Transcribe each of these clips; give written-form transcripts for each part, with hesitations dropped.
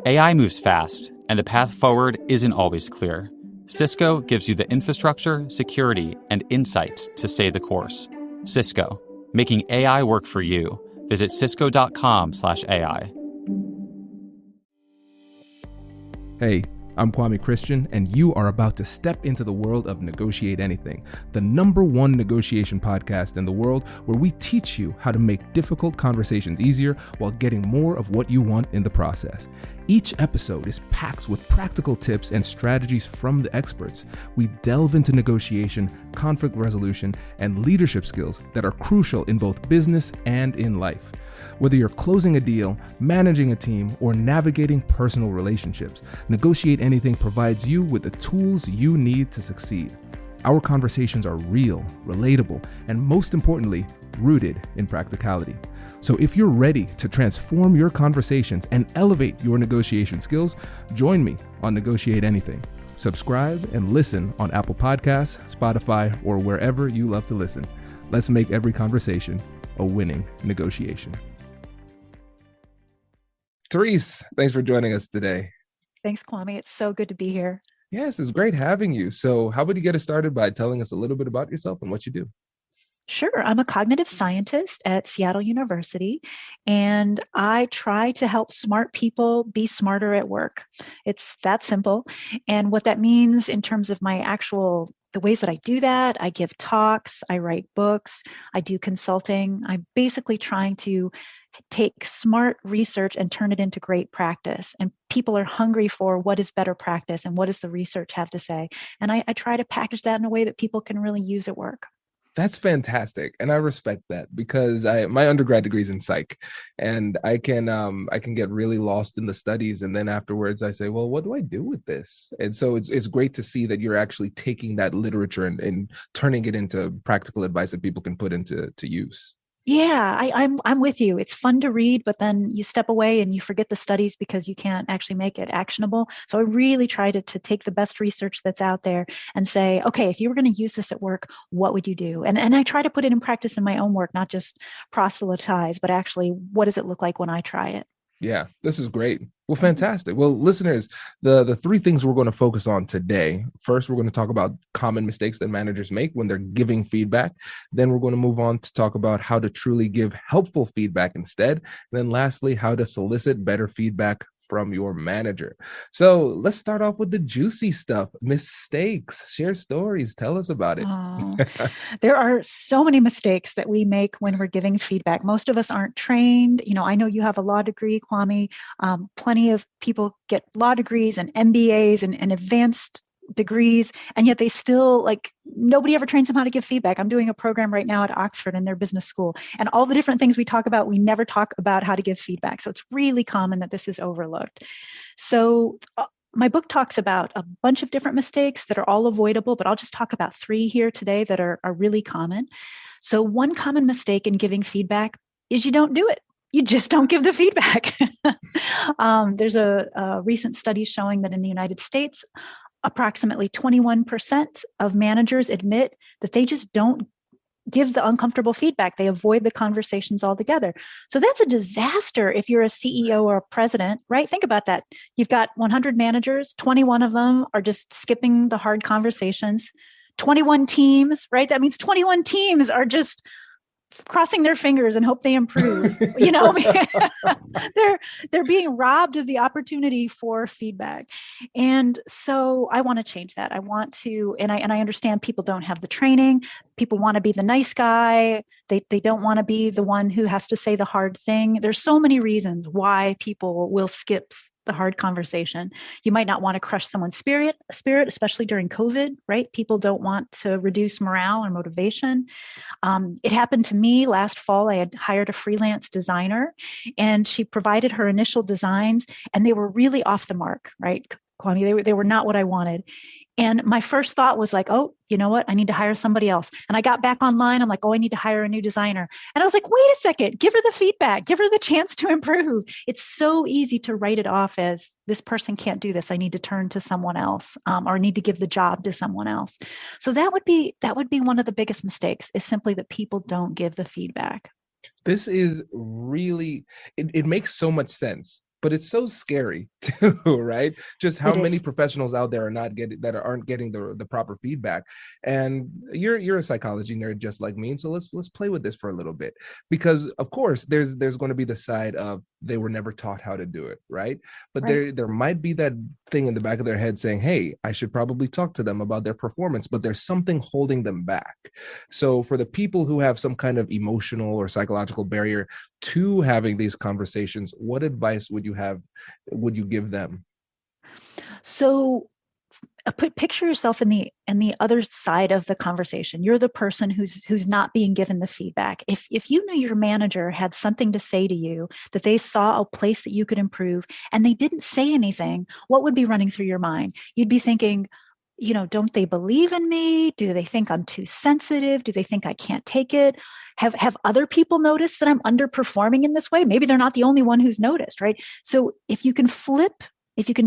AI moves fast, and the path forward isn't always clear. Cisco gives you the infrastructure, security, and insights to stay the course. Cisco, making AI work for you. Visit cisco.com/AI. Hey, I'm Kwame Christian, and you are about to step into the world of Negotiate Anything, the #1 negotiation podcast in the world, where we teach you how to make difficult conversations easier while getting more of what you want in the process. Each episode is packed with practical tips and strategies from the experts. We delve into negotiation, conflict resolution, and leadership skills that are crucial in both business and in life. Whether you're closing a deal, managing a team, or navigating personal relationships, Negotiate Anything provides you with the tools you need to succeed. Our conversations are real, relatable, and most importantly, rooted in practicality. So if you're ready to transform your conversations and elevate your negotiation skills, join me on Negotiate Anything. Subscribe and listen on Apple Podcasts, Spotify, or wherever you love to listen. Let's make every conversation a winning negotiation. Therese, thanks for joining us today. Thanks, Kwame. It's so good to be here. Yes, it's great having you. So how about you get us started by telling us a little bit about yourself and what you do? Sure. I'm a cognitive scientist at Seattle University, and I try to help smart people be smarter at work. It's that simple. And what that means in terms of the ways that I do that, I give talks, I write books, I do consulting. I'm basically trying to take smart research and turn it into great practice. And people are hungry for what is better practice and what does the research have to say. And I try to package that in a way that people can really use at work. That's fantastic. And I respect that because my undergrad degree is in psych, and I can get really lost in the studies. And then afterwards I say, well, what do I do with this? And so it's great to see that you're actually taking that literature and turning it into practical advice that people can put into use. Yeah, I'm with you. It's fun to read, but then you step away and you forget the studies because you can't actually make it actionable. So I really try to take the best research that's out there and say, okay, if you were going to use this at work, what would you do? And I try to put it in practice in my own work, not just proselytize, but actually, what does it look like when I try it? Yeah, this is great. Well, fantastic. Well, listeners, the three things we're going to focus on today. First, we're going to talk about common mistakes that managers make when they're giving feedback. Then we're going to move on to talk about how to truly give helpful feedback instead. And then lastly, how to solicit better feedback from your manager. So let's start off with the juicy stuff. Mistakes. Share stories. Tell us about it. There are so many mistakes that we make when we're giving feedback. Most of us aren't trained. I know you have a law degree, Kwame. Plenty of people get law degrees and MBAs and advanced degrees, and yet they still nobody ever trains them how to give feedback. I'm doing a program right now at Oxford in their business school, and all the different things we talk about, we never talk about how to give feedback. So it's really common that this is overlooked. So my book talks about a bunch of different mistakes that are all avoidable, but I'll just talk about 3 here today that are really common. So one common mistake in giving feedback is you don't do it. You just don't give the feedback. There's a recent study showing that in the United States, approximately 21% of managers admit that they just don't give the uncomfortable feedback. They avoid the conversations altogether. So that's a disaster if you're a CEO or a president, right? Think about that. You've got 100 managers, 21 of them are just skipping the hard conversations. 21 teams, right? That means 21 teams are just crossing their fingers and hope they improve. They're being robbed of the opportunity for feedback. And so I want to change that. I want to, and I understand people don't have the training. People want to be the nice guy. They don't want to be the one who has to say the hard thing. There's so many reasons why people will skip the hard conversation. You might not want to crush someone's spirit, especially during COVID, right? People don't want to reduce morale or motivation. It happened to me last fall. I had hired a freelance designer, and she provided her initial designs, and they were really off the mark, right? Kwame, they were not what I wanted. And my first thought was like, oh, you know what? I need to hire somebody else. And I got back online. I'm like, oh, I need to hire a new designer. And I was like, wait a second, give her the feedback, give her the chance to improve. It's so easy to write it off as this person can't do this. I need to turn to someone else, or need to give the job to someone else. So that would be one of the biggest mistakes, is simply that people don't give the feedback. This is really, it makes so much sense. but it's so scary too, right? Just how It many is. professionals out there aren't getting the proper feedback. And you're a psychology nerd just like me, and so let's play with this for a little bit, because of course there's going to be the side of they were never taught how to do it, right? But Right. there might be that thing in the back of their head saying, hey, I should probably talk to them about their performance, but there's something holding them back. So for the people who have some kind of emotional or psychological barrier to having these conversations, what advice would you give them? So picture yourself in the other side of the conversation. You're the person who's not being given the feedback. If you knew your manager had something to say to you, that they saw a place that you could improve and they didn't say anything, what would be running through your mind? You'd be thinking, don't they believe in me? Do they think I'm too sensitive? Do they think I can't take it? Have other people noticed that I'm underperforming in this way? Maybe they're not the only one who's noticed, right? So if you can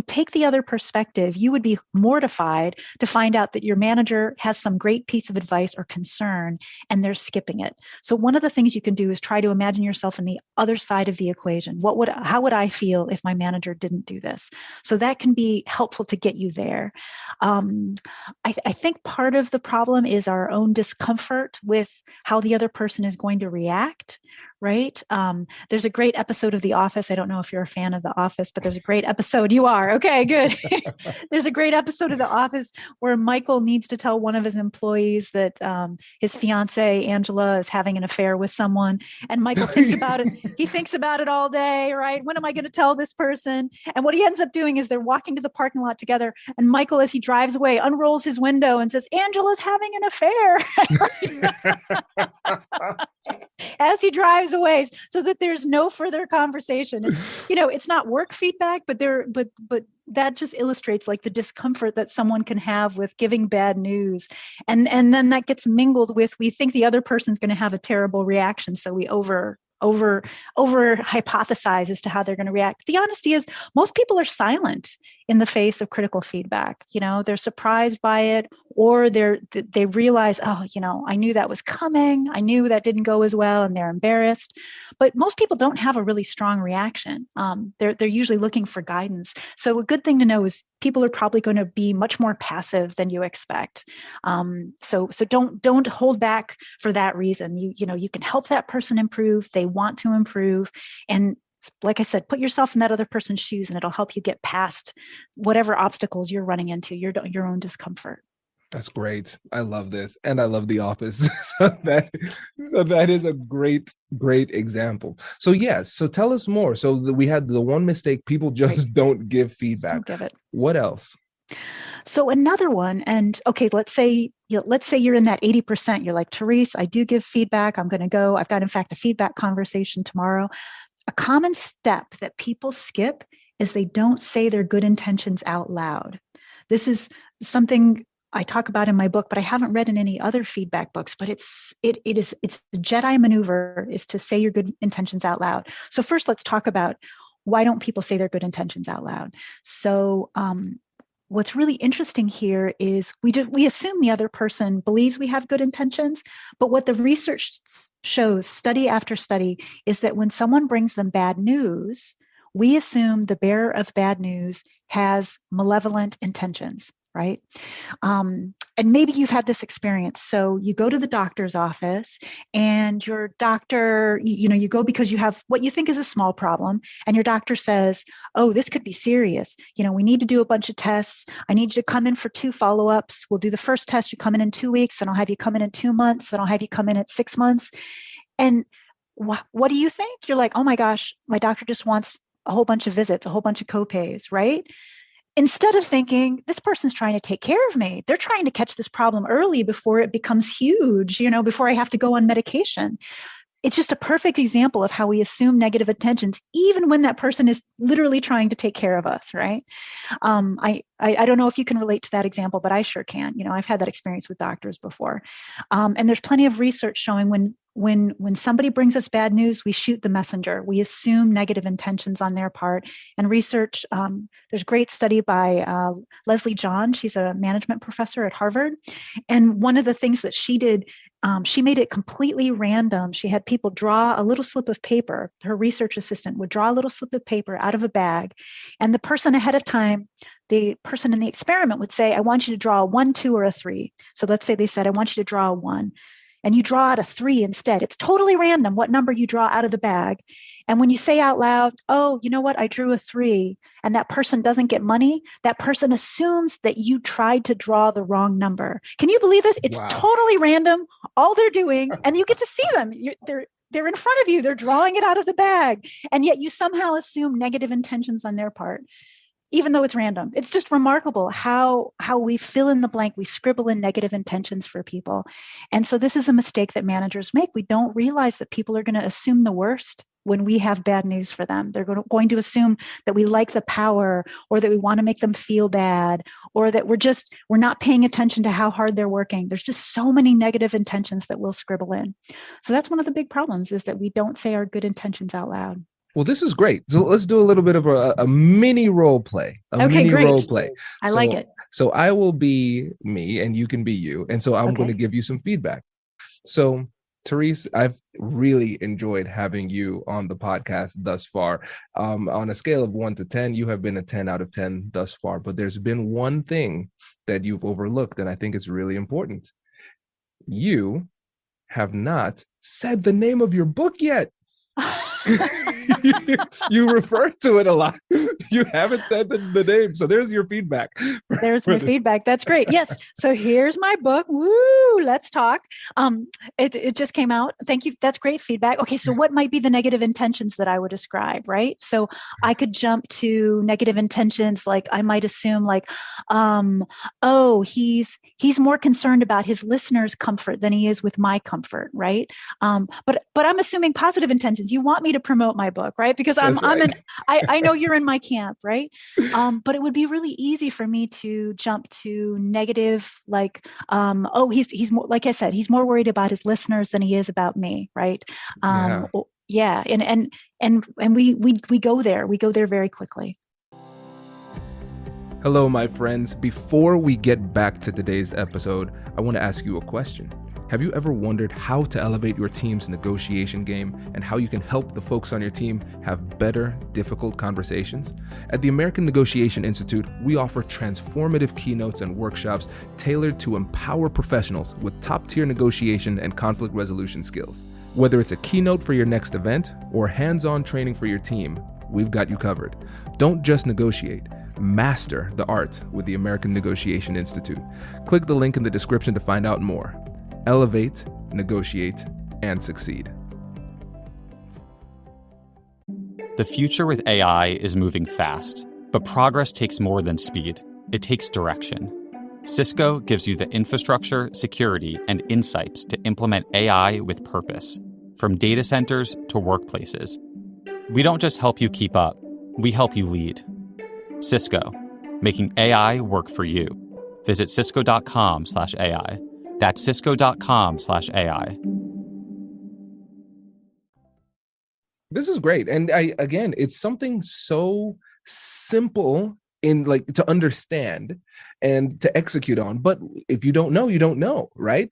take the other perspective, you would be mortified to find out that your manager has some great piece of advice or concern and they're skipping it. So one of the things you can do is try to imagine yourself in the other side of the equation. How would I feel if my manager didn't do this? So that can be helpful to get you there. I think part of the problem is our own discomfort with how the other person is going to react, right? There's a great episode of The Office. I don't know if you're a fan of The Office, but there's a great episode. You are. Okay, good. There's a great episode of The Office where Michael needs to tell one of his employees that his fiance, Angela, is having an affair with someone. And Michael thinks about it. He thinks about it all day, right? When am I going to tell this person? And what he ends up doing is they're walking to the parking lot together. And Michael, as he drives away, unrolls his window and says, Angela's having an affair. As he drives away, so that there's no further conversation. And, it's not work feedback, but that just illustrates like the discomfort that someone can have with giving bad news. And then that gets mingled with, we think the other person's going to have a terrible reaction. So we over hypothesize as to how they're going to react. The honesty is most people are silent in the face of critical feedback. They're surprised by it, or they realize, I knew that was coming. I knew that didn't go as well, and they're embarrassed. But most people don't have a really strong reaction. They're usually looking for guidance. So a good thing to know is people are probably going to be much more passive than you expect. So don't hold back for that reason. You can help that person improve. They want to improve, and like I said, put yourself in that other person's shoes, and it'll help you get past whatever obstacles you're running into, your own discomfort. That's great. I love this. And I love The Office. so that is a great example. So yes. So tell us more. So we had the one mistake, people just don't give feedback. Don't give it. What else? So another one, and okay, let's say you're in that 80%. You're like, Therese, I do give feedback. I'm going to go. I've got, in fact, a feedback conversation tomorrow. A common step that people skip is they don't say their good intentions out loud. This is something I talk about in my book, but I haven't read in any other feedback books. But it's the Jedi maneuver is to say your good intentions out loud. So first, let's talk about why don't people say their good intentions out loud. So what's really interesting here is we assume the other person believes we have good intentions, but what the research shows, study after study, is that when someone brings them bad news, we assume the bearer of bad news has malevolent intentions, right? And maybe you've had this experience. So you go to the doctor's office and your doctor, you go because you have what you think is a small problem. And your doctor says, oh, this could be serious. We need to do a bunch of tests. I need you to come in for 2 follow-ups. We'll do the first test. You come in 2 weeks, and I'll have you come in 2 months. Then I'll have you come in at 6 months. And what do you think? You're like, oh my gosh, my doctor just wants a whole bunch of visits, a whole bunch of copays, right? Instead of thinking, this person's trying to take care of me. They're trying to catch this problem early before it becomes huge, before I have to go on medication. It's just a perfect example of how we assume negative intentions, even when that person is literally trying to take care of us, right? I don't know if you can relate to that example, but I sure can. I've had that experience with doctors before. And there's plenty of research showing when somebody brings us bad news, we shoot the messenger. We assume negative intentions on their part. And research, there's a great study by Leslie John. She's a management professor at Harvard. And one of the things that she did, she made it completely random. She had people draw a little slip of paper. Her research assistant would draw a little slip of paper out of a bag. And the person ahead of time, the person in the experiment would say, I want you to draw a 1, 2, or a 3. So let's say they said, I want you to draw a 1. And you draw out a 3 instead. It's totally random what number you draw out of the bag. And when you say out loud, oh, you know what, I drew a 3, and that person doesn't get money, that person assumes that you tried to draw the wrong number. Can you believe this? It's totally random, all they're doing, and you get to see them. They're in front of you. They're drawing it out of the bag. And yet you somehow assume negative intentions on their part, even though it's random. It's just remarkable how we fill in the blank. We scribble in negative intentions for people. And so this is a mistake that managers make. We don't realize that people are going to assume the worst when we have bad news for them. They're going to assume that we like the power, or that we want to make them feel bad, or that we're not paying attention to how hard they're working. There's just so many negative intentions that we'll scribble in. So that's one of the big problems, is that we don't say our good intentions out loud. Well, this is great. So let's do a little bit of a mini role play. Role play. I like it. So I will be me and you can be you. And so I'm going to give you some feedback. So Therese, I've really enjoyed having you on the podcast thus far. On a scale of 1 to 10, you have been a 10 out of 10 thus far. But there's been one thing that you've overlooked, and I think it's really important. You have not said the name of your book yet. You refer to it a lot. You haven't said the name. So there's your feedback. There's my feedback. That's great. Yes. So here's my book. Woo, let's talk. It just came out. Thank you. That's great feedback. Okay. So what might be the negative intentions that I would describe, right? So I could jump to negative intentions. Like I might assume like, oh, he's more concerned about his listeners' comfort than he is with my comfort. Right. But I'm assuming positive intentions. You want me to promote my book, right? Because I know you're in my camp, right? But it would be really easy for me to jump to negative, like, oh, he's more, like I said, he's more worried about his listeners than he is about me, right? Yeah. And we go there. We go there very quickly. Hello, my friends. Before we get back to today's episode, I want to ask you a question. Have you ever wondered how to elevate your team's negotiation game and how you can help the folks on your team have better, difficult conversations? At the American Negotiation Institute, we offer transformative keynotes and workshops tailored to empower professionals with top-tier negotiation and conflict resolution skills. Whether it's a keynote for your next event or hands-on training for your team, we've got you covered. Don't just negotiate. Master the art with the American Negotiation Institute. Click the link in the description to find out more. Elevate, negotiate, and succeed. The future with AI is moving fast, but progress takes more than speed. It takes direction. Cisco gives you the infrastructure, security, and insights to implement AI with purpose, from data centers to workplaces. We don't just help you keep up, we help you lead. Cisco, making AI work for you. Visit cisco.com/AI. That's cisco.com/AI. This is great. And again, it's something so simple in like to understand and to execute on. But if you don't know, you don't know, right?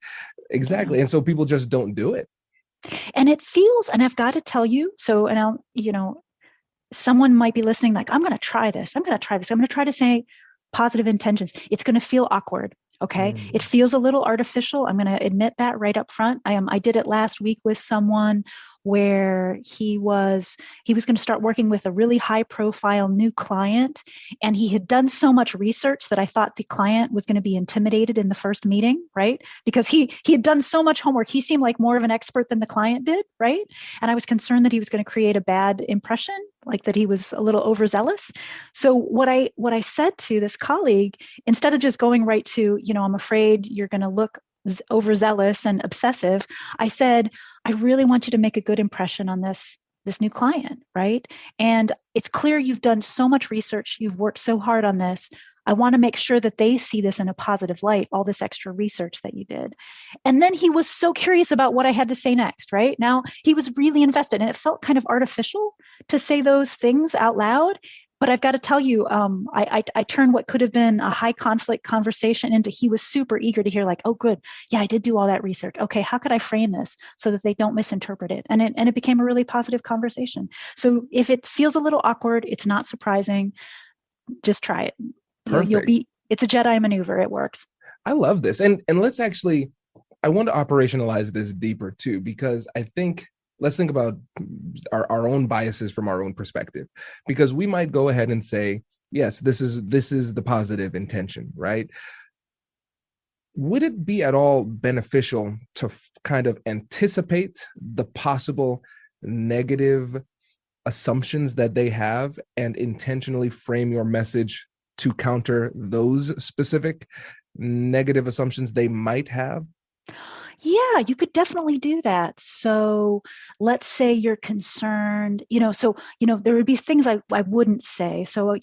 Exactly. And so people just don't do it. And it feels, and I've got to tell you, so, and I'll, someone might be listening like, I'm going to try this. I'm going to try to say positive intentions. It's going to feel awkward. Okay. It feels a little artificial. I'm going to admit that right up front. I did it last week with someone where he was going to start working with a really high profile new client. And he had done so much research that I thought the client was going to be intimidated in the first meeting, right? Because he had done so much homework. He seemed like more of an expert than the client did, right? And I was concerned that he was going to create a bad impression, like that he was a little overzealous. So what I said to this colleague, instead of just going right to, I'm afraid you're going to look overzealous and obsessive, I said, I really want you to make a good impression on this new client, right? And it's clear you've done so much research, you've worked so hard on this. I want to make sure that they see this in a positive light, all this extra research that you did. And then he was so curious about what I had to say next, right? Now he was really invested, and it felt kind of artificial to say those things out loud. But I've got to tell you, I turned what could have been a high conflict conversation into, he was super eager to hear, like, oh, good. Yeah, I did do all that research. Okay, how could I frame this so that they don't misinterpret it? And it became a really positive conversation. So if it feels a little awkward, it's not surprising. Just try it. It's a Jedi maneuver. It works. I love this. And let's actually, I want to operationalize this deeper too, because let's think about our own biases from our own perspective, because we might go ahead and say, yes, this is the positive intention, right? Would it be at all beneficial to kind of anticipate the possible negative assumptions that they have and intentionally frame your message to counter those specific negative assumptions they might have? Yeah, you could definitely do that. So let's say you're concerned, there would be things I wouldn't say. So,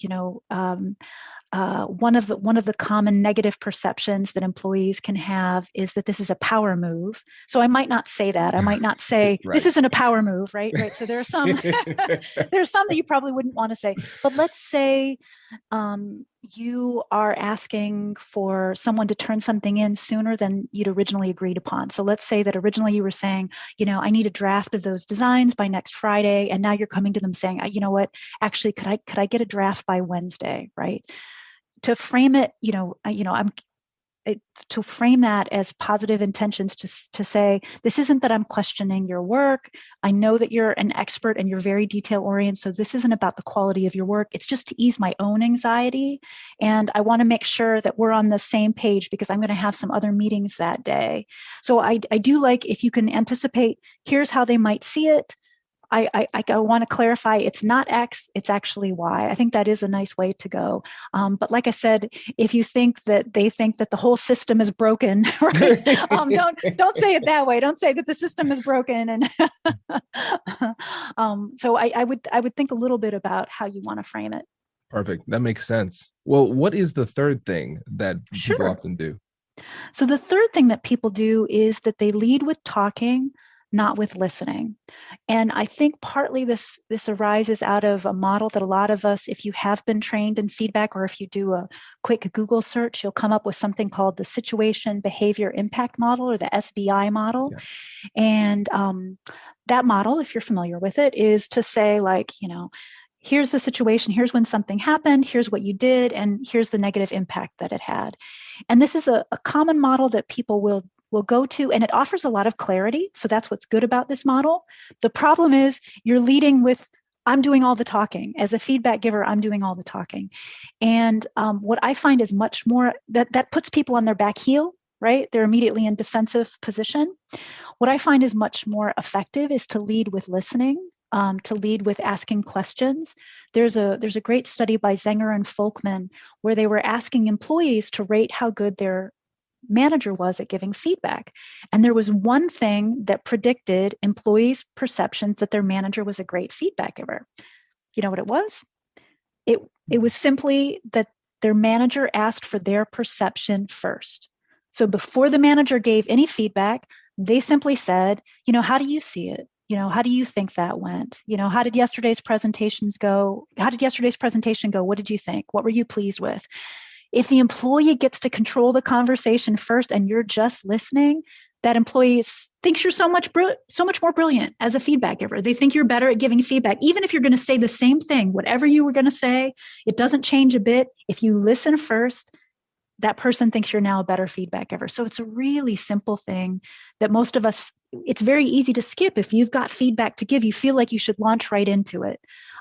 one of the common negative perceptions that employees can have is that this is a power move. So I might not say that. I might not say Right. This isn't a power move, right? Right. So there are some there's some that you probably wouldn't want to say. But let's say you are asking for someone to turn something in sooner than you'd originally agreed upon. So let's say that originally you were saying, I need a draft of those designs by next Friday, and now you're coming to them saying, you know what, actually, could I get a draft by Wednesday, right? To frame it, to frame that as positive intentions, to say, this isn't that I'm questioning your work. I know that you're an expert and you're very detail oriented. So this isn't about the quality of your work. It's just to ease my own anxiety. And I want to make sure that we're on the same page because I'm going to have some other meetings that day. So I do like, if you can anticipate, here's how they might see it. I want to clarify, it's not X, it's actually Y. I think that is a nice way to go. But like I said, if you think that they think that the whole system is broken, right? Don't say it that way. Don't say that the system is broken. And so I would think a little bit about how you want to frame it. Perfect. That makes sense. Well, what is the third thing that people often do? So the third thing that people do is that they lead with talking, not with listening. And I think partly this arises out of a model that a lot of us, if you have been trained in feedback, or if you do a quick Google search, you'll come up with something called the Situation Behavior Impact Model, or the SBI model. Yeah. And that model, if you're familiar with it, is to say, like, here's the situation, here's when something happened, here's what you did, and here's the negative impact that it had. And this is a common model that people will go to, and it offers a lot of clarity. So that's what's good about this model. The problem is you're leading with, I'm doing all the talking. As a feedback giver, I'm doing all the talking. And what I find is much more, that puts people on their back heel, right? They're immediately in defensive position. What I find is much more effective is to lead with listening, to lead with asking questions. There's a great study by Zenger and Folkman where they were asking employees to rate how good their manager was at giving feedback. And there was one thing that predicted employees' perceptions that their manager was a great feedback giver. You know what it was? It was simply that their manager asked for their perception first. So before the manager gave any feedback, they simply said, how do you see it? How do you think that went? How did yesterday's presentation go? What did you think? What were you pleased with? If the employee gets to control the conversation first and you're just listening, that employee thinks you're so much more brilliant as a feedback giver. They think you're better at giving feedback. Even if you're going to say the same thing, whatever you were going to say, it doesn't change a bit. If you listen first, that person thinks you're now a better feedback giver. So it's a really simple thing that most of us, it's very easy to skip. If you've got feedback to give, you feel like you should launch right into it.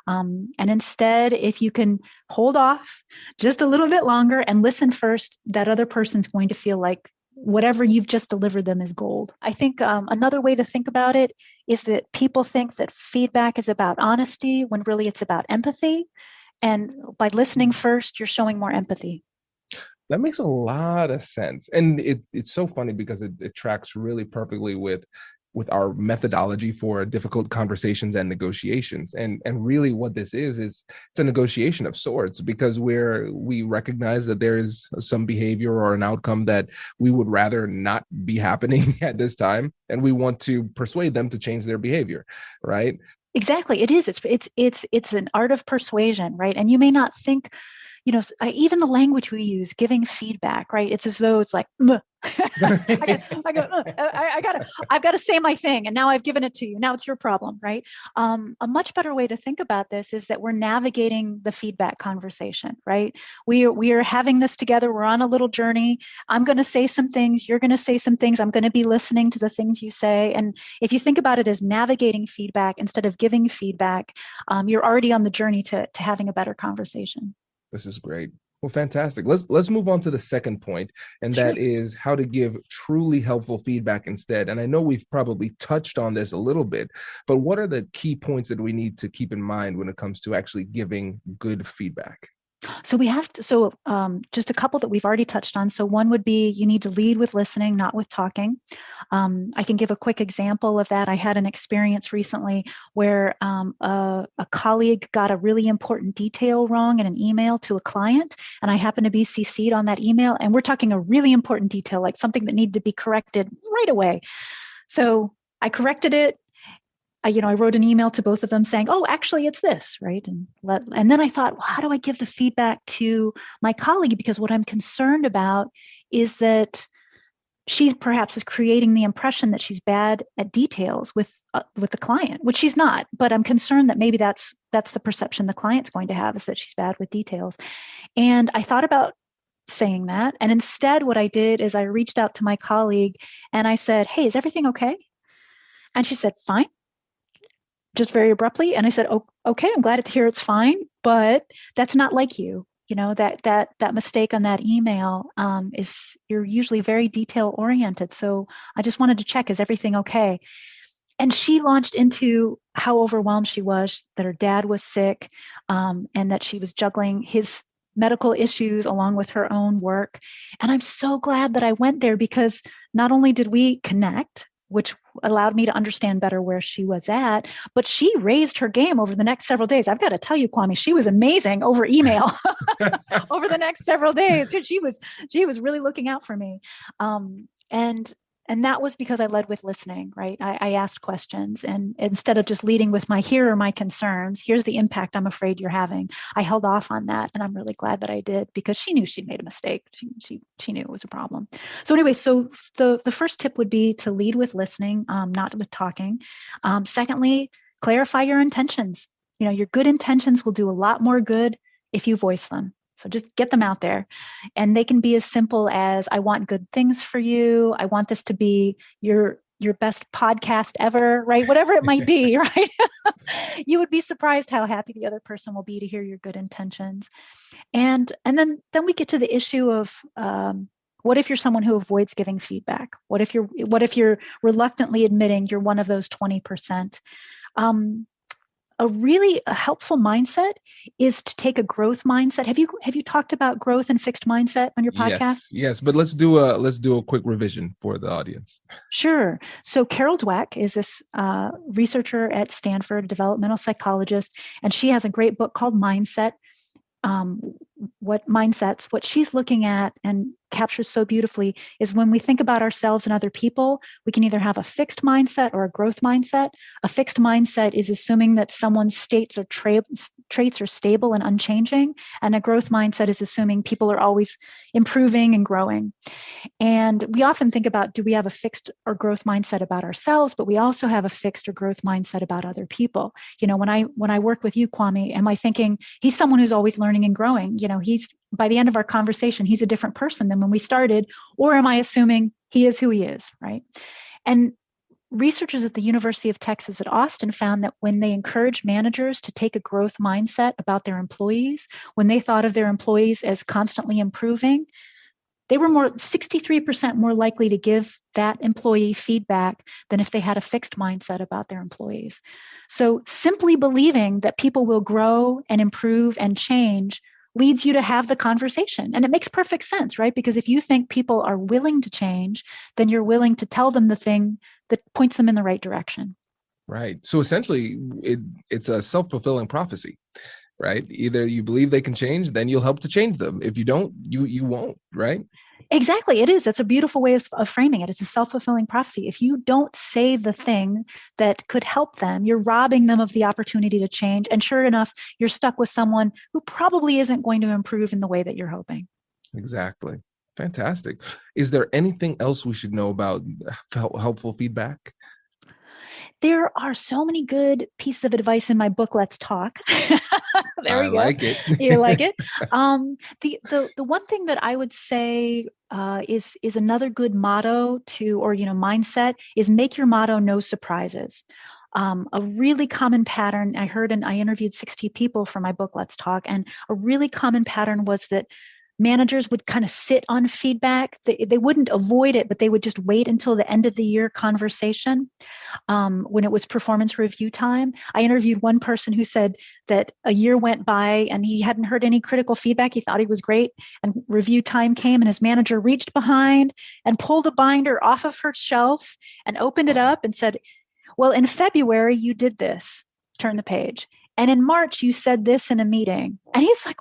And instead, if you can hold off just a little bit longer and listen first, that other person's going to feel like whatever you've just delivered them is gold. I think another way to think about it is that people think that feedback is about honesty when really it's about empathy. And by listening first, you're showing more empathy. That makes a lot of sense. And it's so funny because it tracks really perfectly with with our methodology for difficult conversations and negotiations. And really what this is it's a negotiation of sorts, because we recognize that there is some behavior or an outcome that we would rather not be happening at this time, and we want to persuade them to change their behavior, right? Exactly. It is. It's an art of persuasion, right? And you may not think, even the language we use, giving feedback, right? It's as though it's like, I've got to say my thing, and now I've given it to you. Now it's your problem, right? A much better way to think about this is that we're navigating the feedback conversation, right? We are having this together. We're on a little journey. I'm going to say some things. You're going to say some things. I'm going to be listening to the things you say. And if you think about it as navigating feedback instead of giving feedback, you're already on the journey to having a better conversation. This is great. Well, fantastic. Let's move on to the second point, and that is how to give truly helpful feedback instead. And I know we've probably touched on this a little bit, but what are the key points that we need to keep in mind when it comes to actually giving good feedback? So just a couple that we've already touched on. So one would be you need to lead with listening, not with talking. I can give a quick example of that. I had an experience recently where a colleague got a really important detail wrong in an email to a client, and I happened to be CC'd on that email. And we're talking a really important detail, like something that needed to be corrected right away. So I corrected it. I wrote an email to both of them saying, "Oh, actually, it's this," right? And then I thought, well, how do I give the feedback to my colleague? Because what I'm concerned about is that she perhaps is creating the impression that she's bad at details with the client, which she's not. But I'm concerned that maybe that's the perception the client's going to have, is that she's bad with details. And I thought about saying that, and instead, what I did is I reached out to my colleague and I said, "Hey, is everything okay?" And she said, "Fine." Just very abruptly. And I said, "Oh, okay, I'm glad to hear it's fine, but that's not like you. That mistake on that email is, you're usually very detail oriented. So I just wanted to check, is everything okay?" And she launched into how overwhelmed she was, that her dad was sick, and that she was juggling his medical issues along with her own work. And I'm so glad that I went there, because not only did we connect, which allowed me to understand better where she was at, but she raised her game over the next several days. I've got to tell you, Kwame, she was amazing over email over the next several days. She was really looking out for me. And that was because I led with listening, right? I asked questions, and instead of just leading with here are my concerns, here's the impact I'm afraid you're having, I held off on that. And I'm really glad that I did, because she knew she'd made a mistake. She knew it was a problem. So anyway, so the first tip would be to lead with listening, not with talking. Secondly, clarify your intentions. Your good intentions will do a lot more good if you voice them. So just get them out there. And they can be as simple as, "I want good things for you. I want this to be your best podcast ever," right? Whatever it might be, right? You would be surprised how happy the other person will be to hear your good intentions. And then we get to the issue of, what if you're someone who avoids giving feedback? What if you're reluctantly admitting you're one of those 20%? A really helpful mindset is to take a growth mindset. Have you talked about growth and fixed mindset on your podcast? Yes. But let's do a quick revision for the audience. Sure. So Carol Dweck is this researcher at Stanford, a developmental psychologist, and she has a great book called Mindset. What she's looking at and captures so beautifully is, when we think about ourselves and other people, we can either have a fixed mindset or a growth mindset. A fixed mindset is assuming that someone's traits are stable and unchanging, and a growth mindset is assuming people are always improving and growing. And we often think about, do we have a fixed or growth mindset about ourselves? But we also have a fixed or growth mindset about other people. When I work with you, Kwame, am I thinking he's someone who's always learning and growing? He's, by the end of our conversation, he's a different person than when we started, or am I assuming he is who he is, right? And researchers at the University of Texas at Austin found that when they encouraged managers to take a growth mindset about their employees, when they thought of their employees as constantly improving, they were 63% more likely to give that employee feedback than if they had a fixed mindset about their employees. So simply believing that people will grow and improve and change leads you to have the conversation. And it makes perfect sense, right? Because if you think people are willing to change, then you're willing to tell them the thing that points them in the right direction. Right. So essentially, it's a self-fulfilling prophecy, right? Either you believe they can change, then you'll help to change them. If you don't, you won't, right? Exactly. It is. That's a beautiful way of framing it. It's a self-fulfilling prophecy. If you don't say the thing that could help them, you're robbing them of the opportunity to change. And sure enough, you're stuck with someone who probably isn't going to improve in the way that you're hoping. Exactly. Fantastic. Is there anything else we should know about helpful feedback? There are so many good pieces of advice in my book, Let's Talk. There we go. I like it. You like it? The one thing that I would say is another good motto mindset is make your motto no surprises. A really common pattern I heard, and I interviewed 60 people for my book, Let's Talk, and a really common pattern was that managers would kind of sit on feedback. They wouldn't avoid it, but they would just wait until the end of the year conversation when it was performance review time. I interviewed one person who said that a year went by and he hadn't heard any critical feedback. He thought he was great. And review time came and his manager reached behind and pulled a binder off of her shelf and opened it up and said, well, in February, you did this. Turn the page. And in March, you said this in a meeting. And he's like,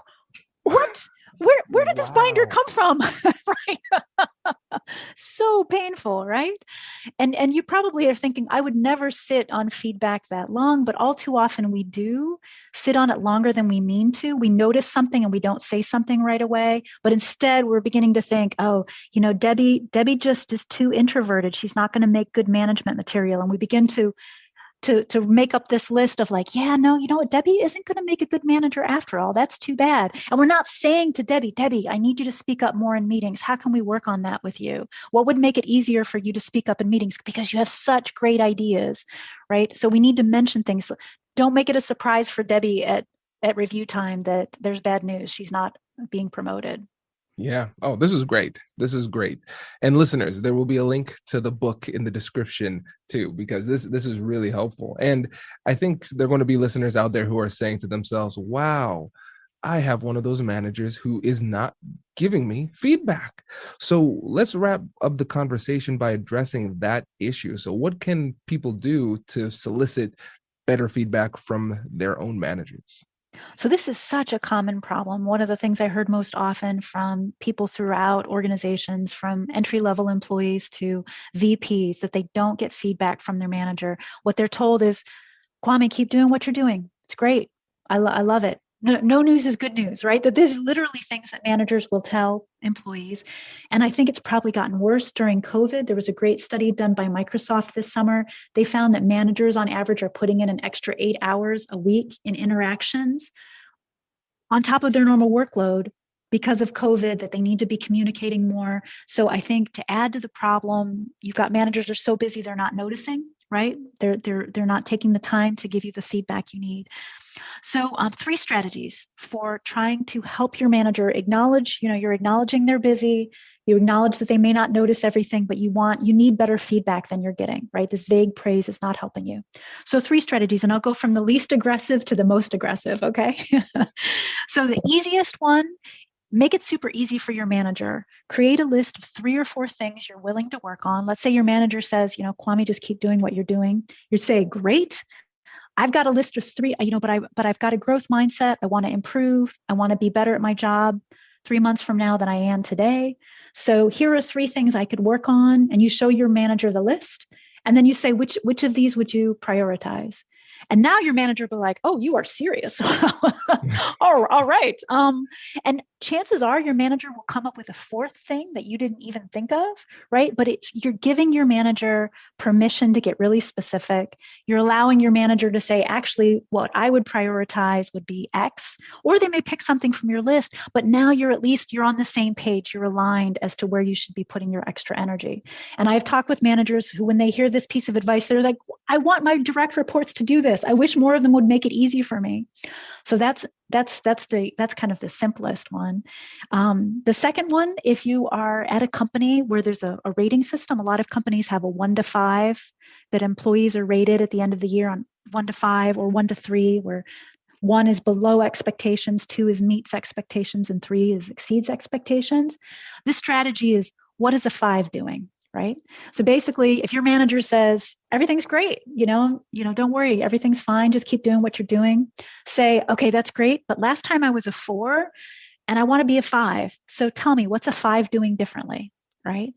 what? Where did this binder come from? Right? So painful, right? And you probably are thinking, I would never sit on feedback that long, but all too often we do sit on it longer than we mean to. We notice something and we don't say something right away, but instead we're beginning to think, oh, Debbie just is too introverted. She's not going to make good management material. And we begin to make up this list of like, yeah, no, you know what? Debbie isn't going to make a good manager after all. That's too bad. And we're not saying to Debbie, I need you to speak up more in meetings. How can we work on that with you? What would make it easier for you to speak up in meetings? Because you have such great ideas, right? So we need to mention things. Don't make it a surprise for Debbie at review time that there's bad news. She's not being promoted. Yeah. Oh, this is great. This is great. And listeners, there will be a link to the book in the description too, because this is really helpful. And I think there are going to be listeners out there who are saying to themselves, wow, I have one of those managers who is not giving me feedback. So let's wrap up the conversation by addressing that issue. So what can people do to solicit better feedback from their own managers? So this is such a common problem. One of the things I heard most often from people throughout organizations, from entry-level employees to VPs, that they don't get feedback from their manager. What they're told is, Kwame, keep doing what you're doing. It's great. I love it. No news is good news, right? That these are literally things that managers will tell employees. And I think it's probably gotten worse during COVID. There was a great study done by Microsoft this summer. They found that managers on average are putting in an extra 8 hours a week in interactions on top of their normal workload because of COVID, that they need to be communicating more. So I think to add to the problem, you've got managers that are so busy they're not noticing, right? They're not taking the time to give you the feedback you need. So 3 strategies for trying to help your manager acknowledge, you're acknowledging they're busy. You acknowledge that they may not notice everything, but you need better feedback than you're getting, right? This vague praise is not helping you. So 3 strategies, and I'll go from the least aggressive to the most aggressive, okay? So the easiest one, make it super easy for your manager. Create a list of 3 or 4 things you're willing to work on. Let's say your manager says, Kwame, just keep doing what you're doing. You say, great. I've got a list of 3, but I've got a growth mindset. I want to improve. I want to be better at my job 3 months from now than I am today. So here are 3 things I could work on. And you show your manager the list. And then you say, which of these would you prioritize? And now your manager will be like, oh, you are serious. All right. And chances are your manager will come up with a 4th thing that you didn't even think of, right? But you're giving your manager permission to get really specific. You're allowing your manager to say, actually, what I would prioritize would be X, or they may pick something from your list, but now you're on the same page. You're aligned as to where you should be putting your extra energy. And I've talked with managers who, when they hear this piece of advice, they're like, I want my direct reports to do this. I wish more of them would make it easy for me. So that's kind of the simplest one. The second one, if you are at a company where there's a rating system, a lot of companies have a 1 to 5 that employees are rated at the end of the year on 1 to 5 or 1 to 3, where 1 is below expectations, 2 is meets expectations, and 3 is exceeds expectations. This strategy is, what is a 5 doing, right? So basically, if your manager says, everything's great, don't worry, everything's fine, just keep doing what you're doing. Say, okay, that's great, but last time I was a 4 and I want to be a 5. So tell me, what's a 5 doing differently, right?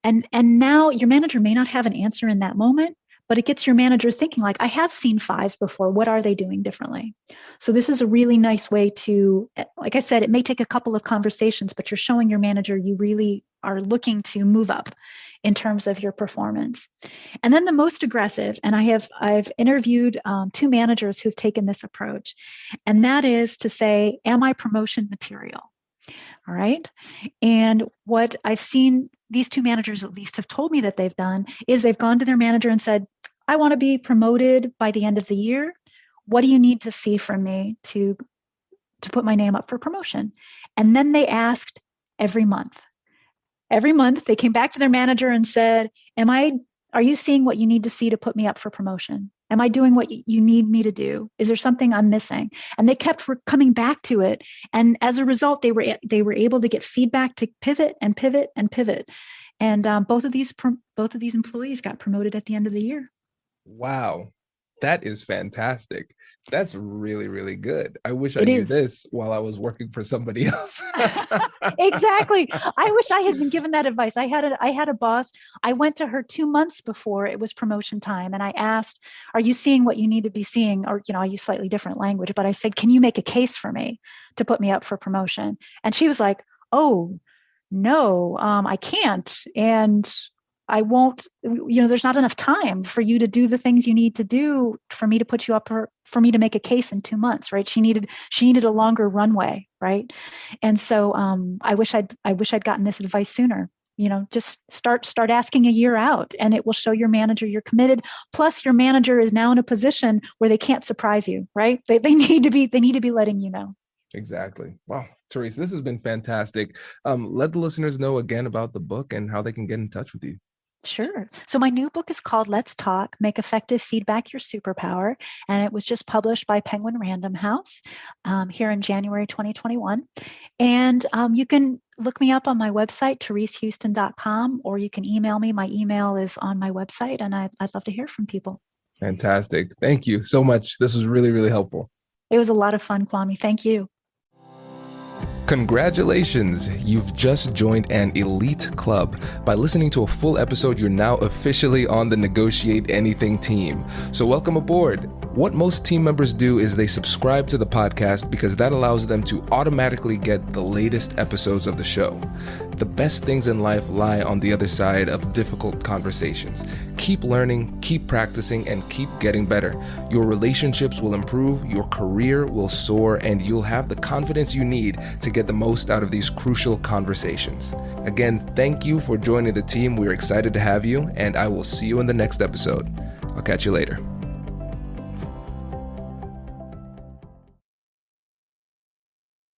And now your manager may not have an answer in that moment, but it gets your manager thinking like, I have seen 5s before. What are they doing differently? So this is a really nice way to, like I said, it may take a couple of conversations, but you're showing your manager you really are looking to move up in terms of your performance. And then the most aggressive, and I've interviewed 2 managers who've taken this approach, and that is to say, am I promotion material? All right. And what I've seen these 2 managers at least have told me that they've done is they've gone to their manager and said, I want to be promoted by the end of the year. What do you need to see from me to put my name up for promotion? And then they asked every month. Every month they came back to their manager and said, are you seeing what you need to see to put me up for promotion? Am I doing what you need me to do? Is there something I'm missing? And they kept coming back to it. And as a result, they were able to get feedback to pivot and pivot and pivot. And both of these employees got promoted at the end of the year. Wow. That is fantastic. That's really, really good. I wish I knew this while I was working for somebody else. Exactly. I wish I had been given that advice. I had a boss. I went to her 2 months before it was promotion time. And I asked, are you seeing what you need to be seeing? Or, I use slightly different language, but I said, can you make a case for me to put me up for promotion? And she was like, oh, no, I can't. And I won't, there's not enough time for you to do the things you need to do for me to put you up for me to make a case in 2 months, right? She needed a longer runway, right? And so I wish I'd gotten this advice sooner. Just start asking a year out, and it will show your manager you're committed. Plus, your manager is now in a position where they can't surprise you, right? They need to be letting you know. Exactly. Wow, Therese, this has been fantastic. Let the listeners know again about the book and how they can get in touch with you. Sure. So my new book is called Let's Talk, Make Effective Feedback Your Superpower. And it was just published by Penguin Random House here in January 2021. And you can look me up on my website, ThereseHuston.com, or you can email me. My email is on my website, and I'd love to hear from people. Fantastic. Thank you so much. This was really, really helpful. It was a lot of fun, Kwame. Thank you. Congratulations! You've just joined an elite club. By listening to a full episode, you're now officially on the Negotiate Anything team. So welcome aboard. What most team members do is they subscribe to the podcast because that allows them to automatically get the latest episodes of the show. The best things in life lie on the other side of difficult conversations. Keep learning, keep practicing, and keep getting better. Your relationships will improve, your career will soar, and you'll have the confidence you need to get the most out of these crucial conversations. Again, thank you for joining the team. We're excited to have you, and I will see you in the next episode. I'll catch you later.